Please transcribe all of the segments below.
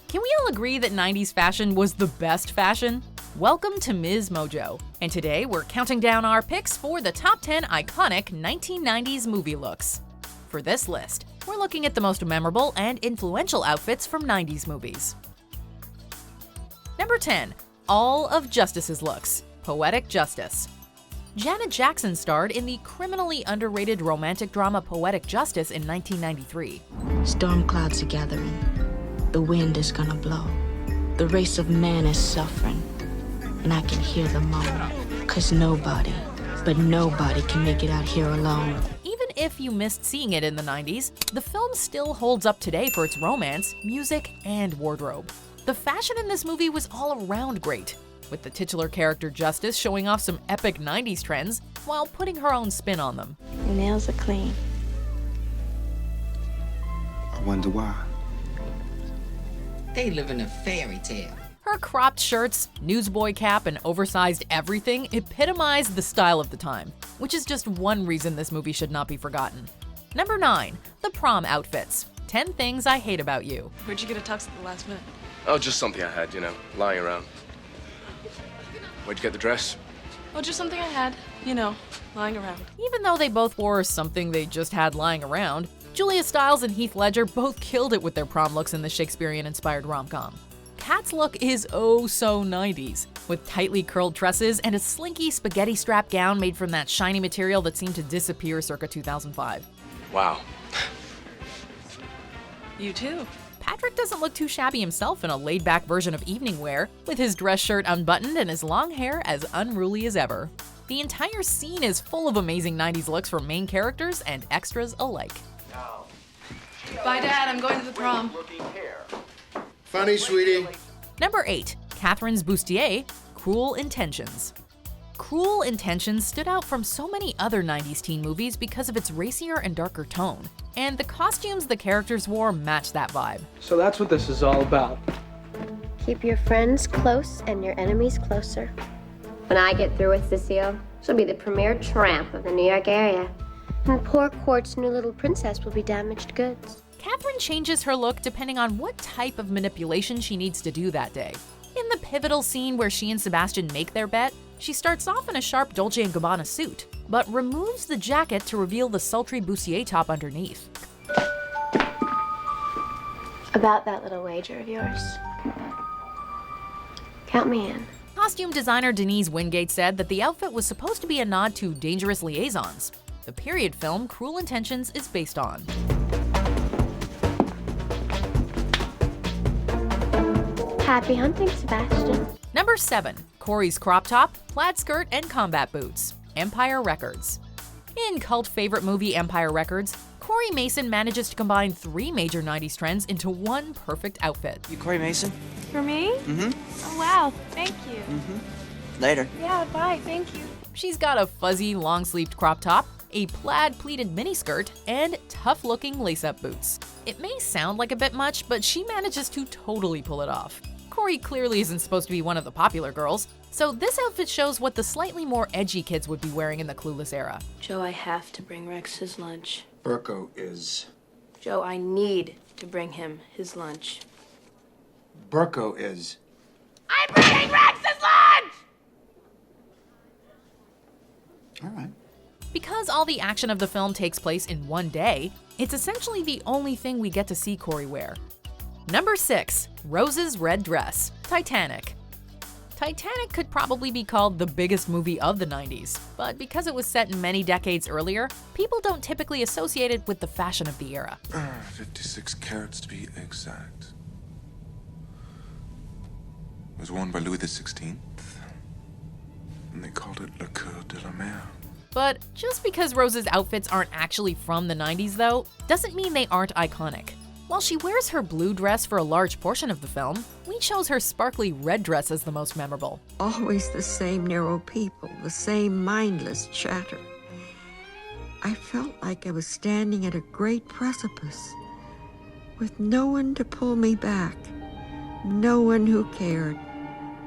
Can we all agree that 90s fashion was the best fashion? Welcome to MsMojo, and today we're counting down our picks for the top 10 iconic 1990s movie looks. For this list, we're looking at the most memorable and influential outfits from 90s movies. Number 10. All of Justice's looks. Poetic Justice. Janet Jackson starred in the criminally underrated romantic drama Poetic Justice in 1993. Storm clouds are gathering. The wind is gonna blow. The race of man is suffering. And I can hear them moan. 'Cause nobody can make it out here alone. Even if you missed seeing it in the 90s, the film still holds up today for its romance, music, and wardrobe. The fashion in this movie was all around great, with the titular character Justice showing off some epic 90s trends while putting her own spin on them. Your nails are clean. I wonder why. They live in a fairy tale. Her cropped shirts, newsboy cap, and oversized everything epitomized the style of the time, which is just one reason this movie should not be forgotten. Number 9. The Prom Outfits. 10 Things I Hate About You. Where'd you get a tux at the last minute? Oh, just something I had, lying around. Where'd you get the dress? Oh, just something I had, lying around. Even though they both wore something they just had lying around, Julia Stiles and Heath Ledger both killed it with their prom looks in the Shakespearean-inspired rom-com. Kat's look is oh so 90s, with tightly curled tresses and a slinky spaghetti strap gown made from that shiny material that seemed to disappear circa 2005. Wow. You too. Patrick doesn't look too shabby himself in a laid-back version of evening wear, with his dress shirt unbuttoned and his long hair as unruly as ever. The entire scene is full of amazing 90s looks from main characters and extras alike. Bye, Dad. I'm going to the prom. Funny, sweetie. Number 8. Kathryn's Bustier, Cruel Intentions. Cruel Intentions stood out from so many other 90s teen movies because of its racier and darker tone, and the costumes the characters wore matched that vibe. So that's what this is all about. Keep your friends close and your enemies closer. When I get through with Cecile, she'll be the premier tramp of the New York area. And poor Court's new little princess will be damaged goods. Kathryn changes her look depending on what type of manipulation she needs to do that day. In the pivotal scene where she and Sebastian make their bet, she starts off in a sharp Dolce & Gabbana suit, but removes the jacket to reveal the sultry Bustier top underneath. About that little wager of yours. Count me in. Costume designer Denise Wingate said that the outfit was supposed to be a nod to Dangerous Liaisons, the period film Cruel Intentions is based on. Happy hunting, Sebastian. Number 7. Corey's crop top, plaid skirt, and combat boots. Empire Records. In cult favorite movie Empire Records, Corey Mason manages to combine 3 major 90s trends into one perfect outfit. You Corey Mason? For me? Mm-hmm. Oh, wow. Thank you. Mm-hmm. Later. Yeah, bye. Thank you. She's got a fuzzy, long-sleeved crop top, a plaid pleated miniskirt, and tough-looking lace-up boots. It may sound like a bit much, but she manages to totally pull it off. Corey clearly isn't supposed to be one of the popular girls, so this outfit shows what the slightly more edgy kids would be wearing in the Clueless era. Joe, I have to bring Rex his lunch. Burko is... Joe, I need to bring him his lunch. Burko is... I'm bringing Rex's lunch! All right. Because all the action of the film takes place in one day, it's essentially the only thing we get to see Corey wear. Number 6. Rose's red dress. Titanic. Titanic could probably be called the biggest movie of the 90s, but because it was set many decades earlier, people don't typically associate it with the fashion of the era. 56 carats to be exact. It was worn by Louis XVI, and they called it Le Coeur de la Mer. But just because Rose's outfits aren't actually from the 90s though, doesn't mean they aren't iconic. While she wears her blue dress for a large portion of the film, we chose her sparkly red dress as the most memorable. Always the same narrow people, the same mindless chatter. I felt like I was standing at a great precipice, with no one to pull me back, no one who cared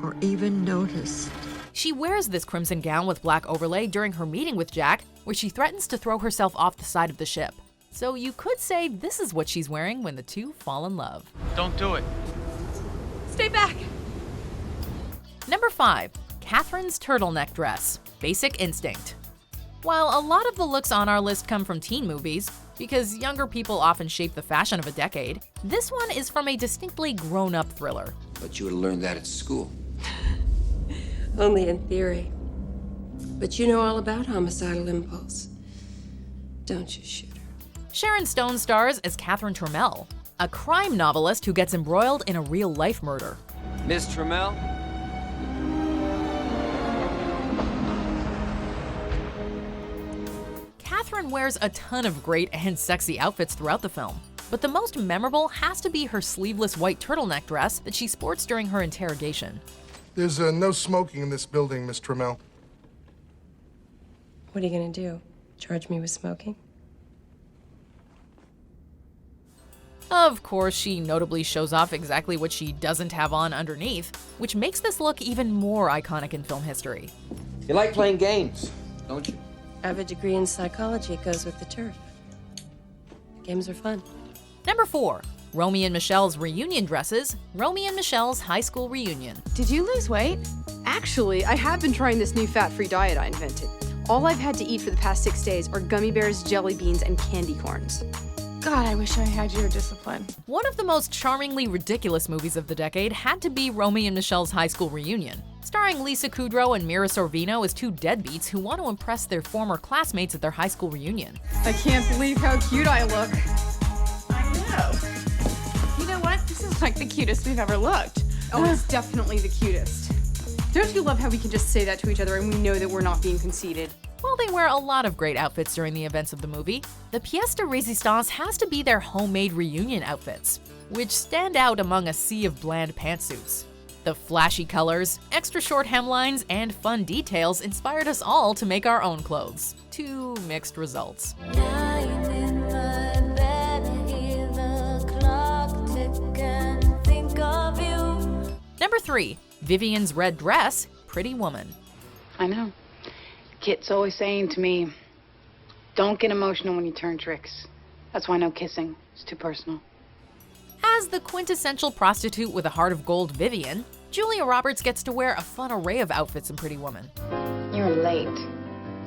or even noticed. She wears this crimson gown with black overlay during her meeting with Jack, where she threatens to throw herself off the side of the ship. So you could say this is what she's wearing when the two fall in love. Don't do it. Stay back! Number 5. Kathryn's turtleneck dress, Basic Instinct. While a lot of the looks on our list come from teen movies, because younger people often shape the fashion of a decade, this one is from a distinctly grown-up thriller. But you would have learned that at school. Only in theory. But you know all about homicidal impulse, don't you, Shooter? Sharon Stone stars as Kathryn Trammell, a crime novelist who gets embroiled in a real-life murder. Miss Trammell? Kathryn wears a ton of great and sexy outfits throughout the film, but the most memorable has to be her sleeveless white turtleneck dress that she sports during her interrogation. There's no smoking in this building, Miss Trammell. What are you gonna do? Charge me with smoking? Of course, she notably shows off exactly what she doesn't have on underneath, which makes this look even more iconic in film history. You like playing games, don't you? I have a degree in psychology. It goes with the turf. Games are fun. Number 4. Romy and Michele's reunion dresses, Romy and Michele's high school reunion. Did you lose weight? Actually, I have been trying this new fat-free diet I invented. All I've had to eat for the past 6 days are gummy bears, jelly beans, and candy corns. God, I wish I had your discipline. One of the most charmingly ridiculous movies of the decade had to be Romy and Michele's high school reunion, starring Lisa Kudrow and Mira Sorvino as two deadbeats who want to impress their former classmates at their high school reunion. I can't believe how cute I look. I know. You know what? This is like the cutest we've ever looked. Oh, it's definitely the cutest. Don't you love how we can just say that to each other and we know that we're not being conceited? While they wear a lot of great outfits during the events of the movie, the pièce de résistance has to be their homemade reunion outfits, which stand out among a sea of bland pantsuits. The flashy colors, extra short hemlines, and fun details inspired us all to make our own clothes, to mixed results. Number 3. Vivian's red dress, Pretty Woman. I know. Kit's always saying to me, don't get emotional when you turn tricks. That's why no kissing. It's too personal. As the quintessential prostitute with a heart of gold Vivian, Julia Roberts gets to wear a fun array of outfits in Pretty Woman. You're late.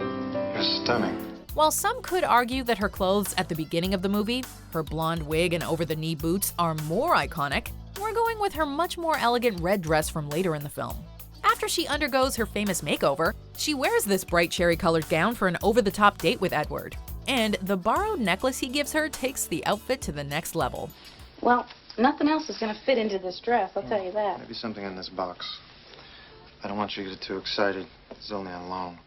You're stunning. While some could argue that her clothes at the beginning of the movie, her blonde wig and over-the-knee boots, are more iconic, we're going with her much more elegant red dress from later in the film. After she undergoes her famous makeover, she wears this bright cherry-colored gown for an over-the-top date with Edward. And the borrowed necklace he gives her takes the outfit to the next level. Well, nothing else is going to fit into this dress, I'll tell you that. Maybe something in this box. I don't want you to get too excited. It's only on loan.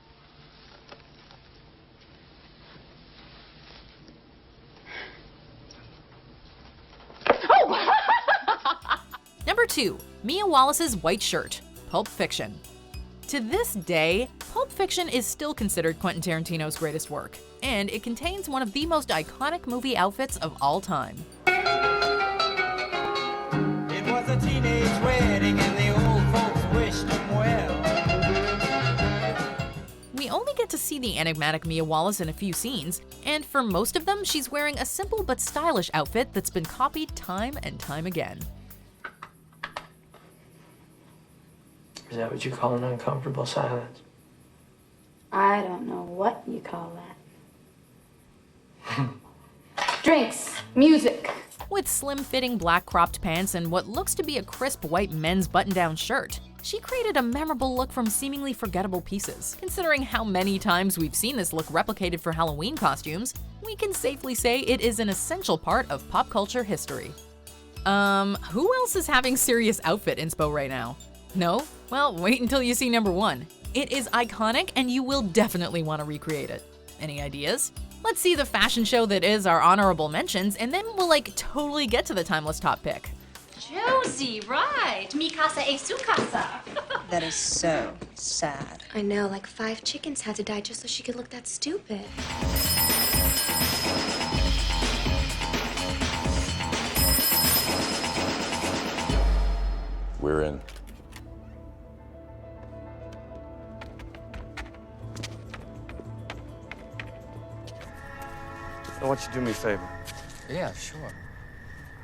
Number 2. Mia Wallace's white shirt, Pulp Fiction. To this day, Pulp Fiction is still considered Quentin Tarantino's greatest work, and it contains one of the most iconic movie outfits of all time. It was a teenage wedding and the old folks wished them well. We only get to see the enigmatic Mia Wallace in a few scenes, and for most of them, she's wearing a simple but stylish outfit that's been copied time and time again. Is that what you call an uncomfortable silence? I don't know what you call that. Drinks, music. With slim-fitting black cropped pants and what looks to be a crisp white men's button-down shirt, she created a memorable look from seemingly forgettable pieces. Considering how many times we've seen this look replicated for Halloween costumes, we can safely say it is an essential part of pop culture history. Who else is having serious outfit inspo right now? No? Well, wait until you see number 1. It is iconic and you will definitely want to recreate it. Any ideas? Let's see the fashion show that is our honorable mentions, and then we'll totally get to the timeless top pick. Josie, right. Mi casa es su casa. That is so sad. I know, 5 chickens had to die just so she could look that stupid. We're in. I want you to do me a favor. Yeah, sure.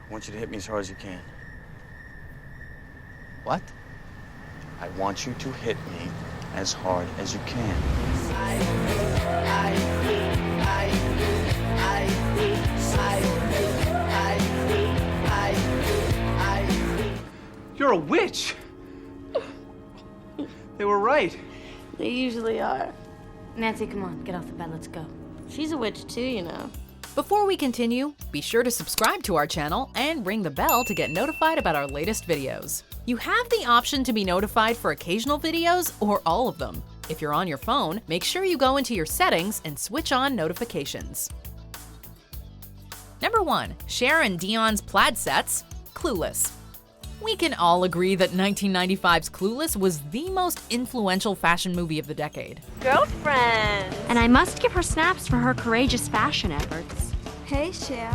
I want you to hit me as hard as you can. What? I want you to hit me as hard as you can. You're a witch! They were right. They usually are. Nancy, come on, get off the bed, let's go. She's a witch too, you know. Before we continue, be sure to subscribe to our channel and ring the bell to get notified about our latest videos. You have the option to be notified for occasional videos or all of them. If you're on your phone, make sure you go into your settings and switch on notifications. Number 1. Cher and Dionne's plaid sets, Clueless. We can all agree that 1995's Clueless was the most influential fashion movie of the decade. Girlfriend! And I must give her snaps for her courageous fashion efforts. Hey, Cher.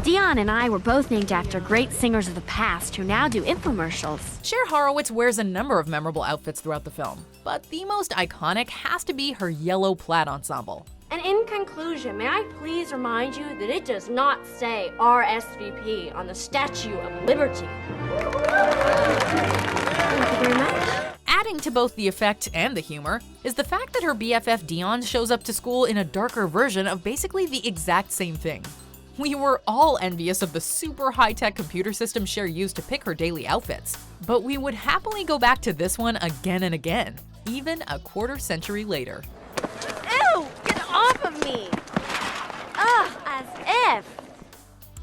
Dionne and I were both named after great singers of the past who now do infomercials. Cher Horowitz wears a number of memorable outfits throughout the film, but the most iconic has to be her yellow plaid ensemble. And in conclusion, may I please remind you that it does not say RSVP on the Statue of Liberty. Thank you very much. Adding to both the effect and the humor is the fact that her BFF Dionne shows up to school in a darker version of basically the exact same thing. We were all envious of the super high-tech computer system Cher used to pick her daily outfits, but we would happily go back to this one again and again, even a quarter century later. Ew! Get off of me! Ugh, as if!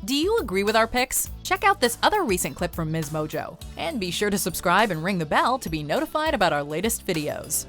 Do you agree with our picks? Check out this other recent clip from MsMojo, and be sure to subscribe and ring the bell to be notified about our latest videos.